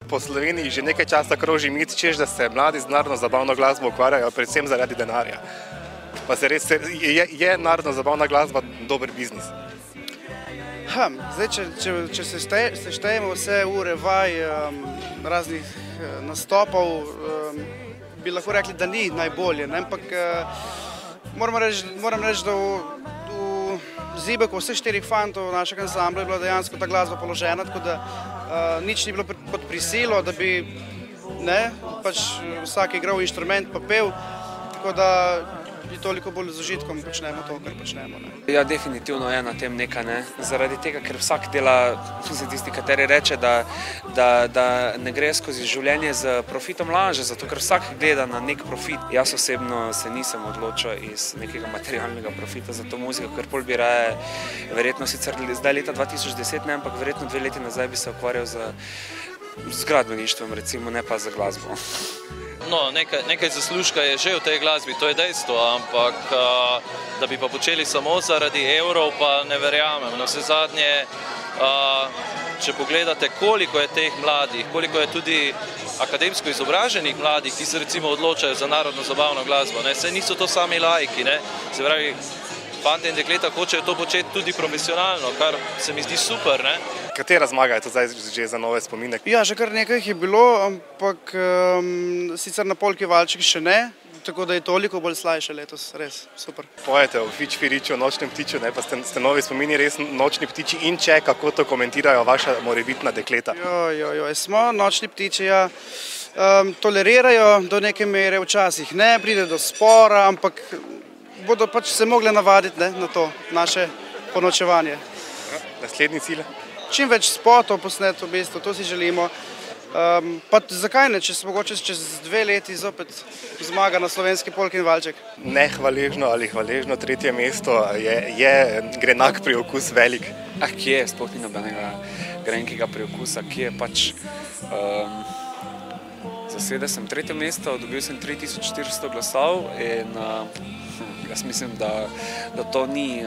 Po Sloveniji že nekaj časa kroži mit, češ, da se mladi z narodno-zabavno glasbo ukvarjajo predvsem zaradi denarja. Pa se res, je narodno-zabavna glasba dober biznis? Zdaj, če se štejemo vse ure vaj, raznih nastopov, bi lahko rekli, da ni najbolje, ampak moram reči, da v Zibeku vseh 4 fantov našega ansambla je bila dejansko ta glasba položena, tako da nič ni bilo pod prisilo, da bi vsak igral inštrument pa pel, tako da bi toliko bolj z užitkom počnemo to, kar počnemo. Ja, definitivno je na tem nekaj, zaradi tega, ker vsak dela, tisti, kateri reče, da ne gre skozi življenje z profitom laže, zato ker vsak gleda na nek profit. Jaz osebno se nisem odločil iz nekega materialnega profita za to muziko, ker pol bi raje, verjetno sicer zdaj leta 2010, ampak verjetno 2 leti nazaj bi se ukvarjal z gradbeništvom, recimo, ne pa z glasbo. No, nekaj zaslužka je že v tej glasbi, to je dejstvo, ampak da bi pa počeli samo zaradi evrov, pa ne verjamem. Na vse zadnje, če pogledate, koliko je teh mladih, koliko je tudi akademsko izobraženih mladih, ki se recimo odločajo za narodno-zabavno glasbo, saj niso to sami laiki, se pravi, fante in dekleta hočejo to početi tudi profesionalno, kar se mi zdi super, Katera zmaga je to zdaj že za nove spomine? Ja, že kar nekaj jih je bilo, ampak sicer na Polki Valček še ne, tako da je toliko bolj slajše letos, res super. Pojete o Fič Firiču, Nočnem ptiču, pa ste novi spomini res Nočni ptiči in če, kako to komentirajo vaša morebitna dekleta? Smo Nočni ptiči, tolerirajo do neke mere, včasih ne, pride do spora, ampak bodo pač se mogli navaditi na to naše ponočevanje. Naslednji cilj? Čim več spotov posnet, v bistvu, to si želimo. Pa zakaj ne, če se mogoče čez 2 leti zopet zmaga na slovenski Polki in Valček. Nehvaležno ali hvaležno 3. mesto, je grenak priokus velik? Kje je sploh ni nobenega grenkega priokusa, kje je pač... Zasedel sem 3. mesto, dobil sem 3400 glasov in jaz mislim, da to ni,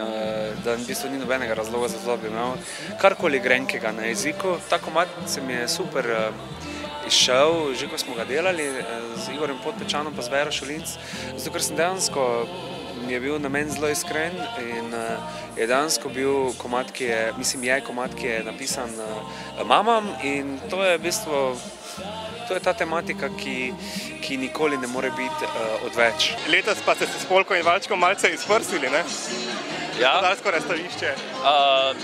da v bistvu ni nobenega razloga za to, da bi imel karkoli grenkega na jeziku. Ta komad se mi je super izšel, že ko smo ga delali z Igorjem Podpečanom pa z Vero Šolinc, zato ker sem dejansko je bil namen zelo iskren in je dejansko bil komad, ki je napisan mamam in to je v bistvu to je ta tematika, ki nikoli ne more biti odveč. Letos pa ste se s Polko in Valčkom malce izprsili, Ja. Gospodarsko razstavišče.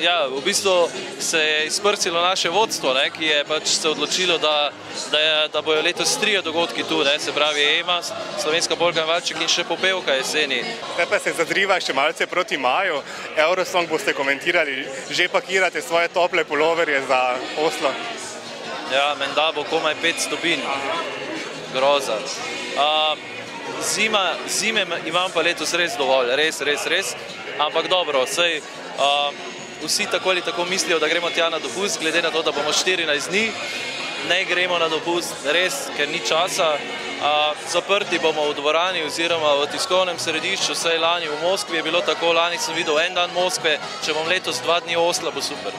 Ja, v bistvu se je izprsilo naše vodstvo, ki je pač se odločilo, da bojo letos 3 dogodki tu, se pravi EMA, Slovenska Polka in Valček in še Popevka jeseni. Zdaj pa se zadriva še malce proti maju. Eurosong boste komentirali, že pakirate svoje tople puloverje za Oslo. Ja, menda bo komaj 5 stopinj. Groza. Zime imam pa letos res dovolj, res. Ampak dobro, vsi tako ali tako mislijo, da gremo tja na dopust, glede na to, da bomo 14 dni, ne gremo na dopust, res, ker ni časa. Zaprti bomo v dvorani oziroma v tiskovnem središču, saj lani v Moskvi je bilo tako, lani sem videl 1 dan Moskve, če bom letos 2 dni Osla, bo super.